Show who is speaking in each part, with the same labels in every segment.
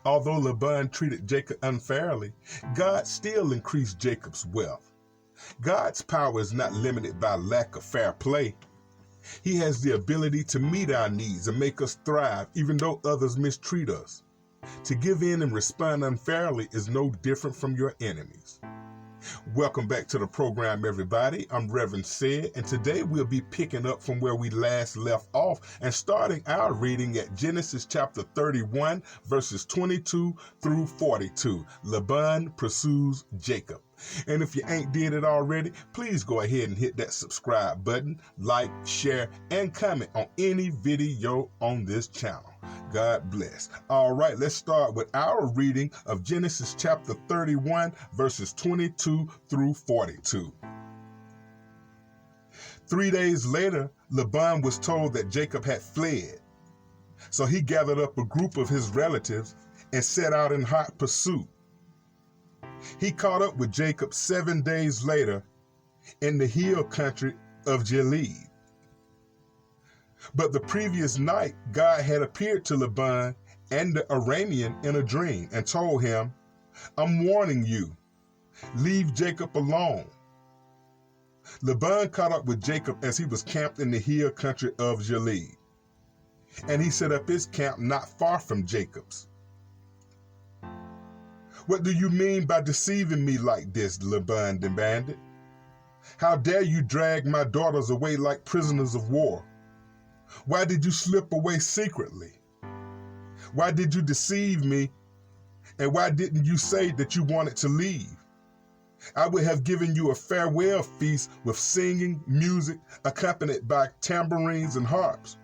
Speaker 1: Although Laban treated Jacob unfairly, God still increased Jacob's wealth. God's power is not limited by lack of fair play. He has the ability to meet our needs and make us thrive even though others mistreat us. To give in and respond unfairly is no different from your enemies. Welcome back to the program, everybody. I'm Reverend Said, and today we'll be picking up from where we last left off and starting our reading at Genesis chapter 31, verses 22 through 42. Laban pursues Jacob. And if you ain't did it already, please go ahead and hit that subscribe button, like, share, and comment on any video on this channel. God bless. All right, let's start with our reading of Genesis chapter 31, verses 22 through 42. 3 days later, Laban was told that Jacob had fled. So he gathered up a group of his relatives and set out in hot pursuit. He caught up with Jacob 7 days later in the hill country of Gilead. But the previous night, God had appeared to Laban and the Aramean in a dream and told him, "I'm warning you, leave Jacob alone." Laban caught up with Jacob as he was camped in the hill country of Gilead, and he set up his camp not far from Jacob's. "What do you mean by deceiving me like this?" Laban demanded. "How dare you drag my daughters away like prisoners of war? Why did you slip away secretly? Why did you deceive me? And why didn't you say that you wanted to leave? I would have given you a farewell feast with singing, music, accompanied by tambourines and harps.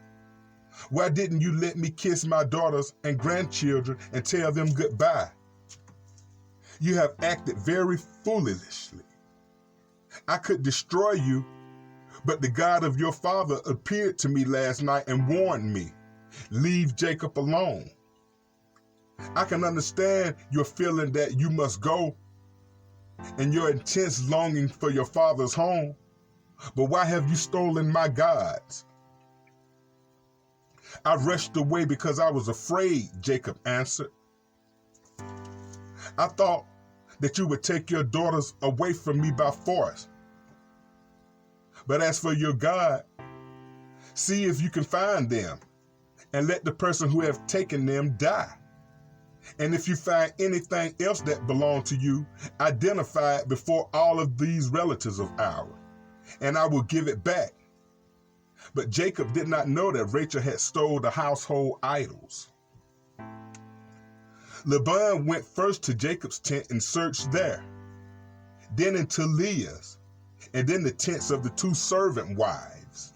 Speaker 1: Why didn't you let me kiss my daughters and grandchildren and tell them goodbye? You have acted very foolishly. I could destroy you, but the God of your father appeared to me last night and warned me, leave Jacob alone. I can understand your feeling that you must go and your intense longing for your father's home, but why have you stolen my gods?" "I rushed away because I was afraid," Jacob answered. "I thought that you would take your daughters away from me by force. But as for your God, see if you can find them, and let the person who have taken them die. And if you find anything else that belongs to you, identify it before all of these relatives of ours, and I will give it back." But Jacob did not know that Rachel had stolen the household idols. Laban went first to Jacob's tent and searched there, then into Leah's, and then the tents of the 2 servant wives.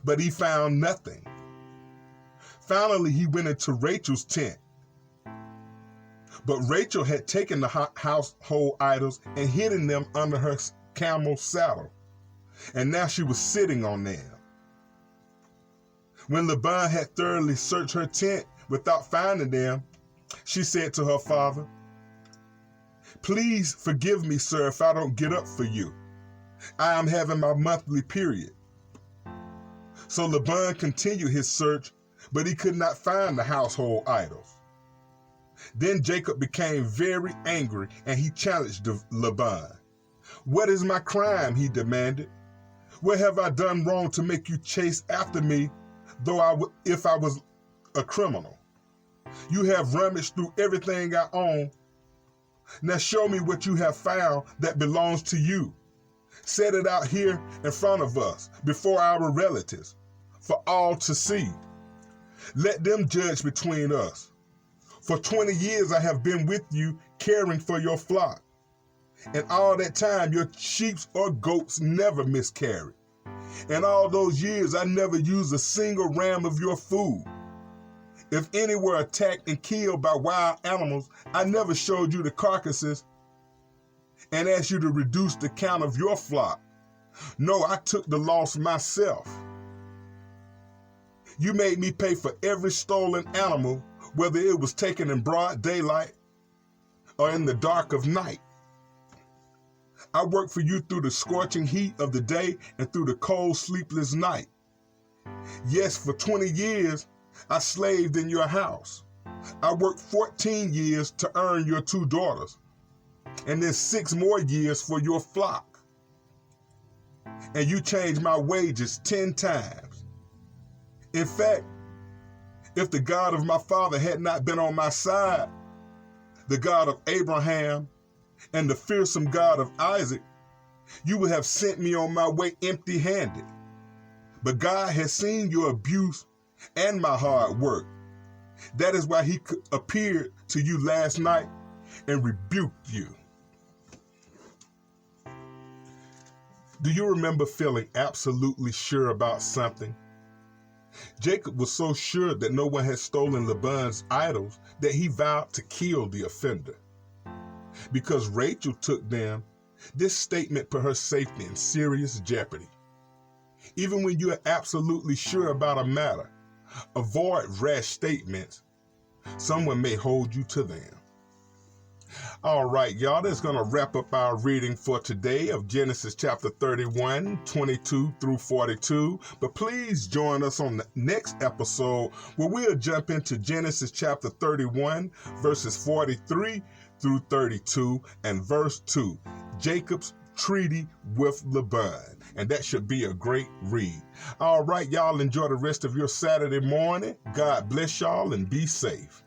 Speaker 1: But he found nothing. Finally, he went into Rachel's tent. But Rachel had taken the household idols and hidden them under her camel's saddle, and now she was sitting on them. When Laban had thoroughly searched her tent without finding them, she said to her father, "Please forgive me, sir, if I don't get up for you. I am having my monthly period." So Laban continued his search, but he could not find the household idols. Then Jacob became very angry and he challenged Laban. "What is my crime?" he demanded. "What have I done wrong to make you chase after me, if I was a criminal? You have rummaged through everything I own. Now show me what you have found that belongs to you. Set it out here in front of us, before our relatives, for all to see. Let them judge between us. For 20 years I have been with you, caring for your flock. And all that time your sheep or goats never miscarried. And all those years I never used a single ram of your food. If any were attacked and killed by wild animals, I never showed you the carcasses and asked you to reduce the count of your flock. No, I took the loss myself. You made me pay for every stolen animal, whether it was taken in broad daylight or in the dark of night. I worked for you through the scorching heat of the day and through the cold, sleepless night. Yes, for 20 years, I slaved in your house. I worked 14 years to earn your 2 daughters, and then 6 more years for your flock. And you changed my wages 10 times. In fact, if the God of my father had not been on my side, the God of Abraham and the fearsome God of Isaac, you would have sent me on my way empty-handed. But God has seen your abuse and my hard work. That is why he appeared to you last night and rebuked you. Do you remember feeling absolutely sure about something? Jacob was so sure that no one had stolen Laban's idols that he vowed to kill the offender. Because Rachel took them, this statement put her safety in serious jeopardy. Even when you are absolutely sure about a matter, avoid rash statements. Someone may hold you to them. All right, y'all, that's going to wrap up our reading for today of Genesis chapter 31, 22 through 42. But please join us on the next episode where we'll jump into Genesis chapter 31, verses 43 through 32 and verse 2, Jacob's treaty with Laban. And that should be a great read. All right, y'all, enjoy the rest of your Saturday morning. God bless y'all and be safe.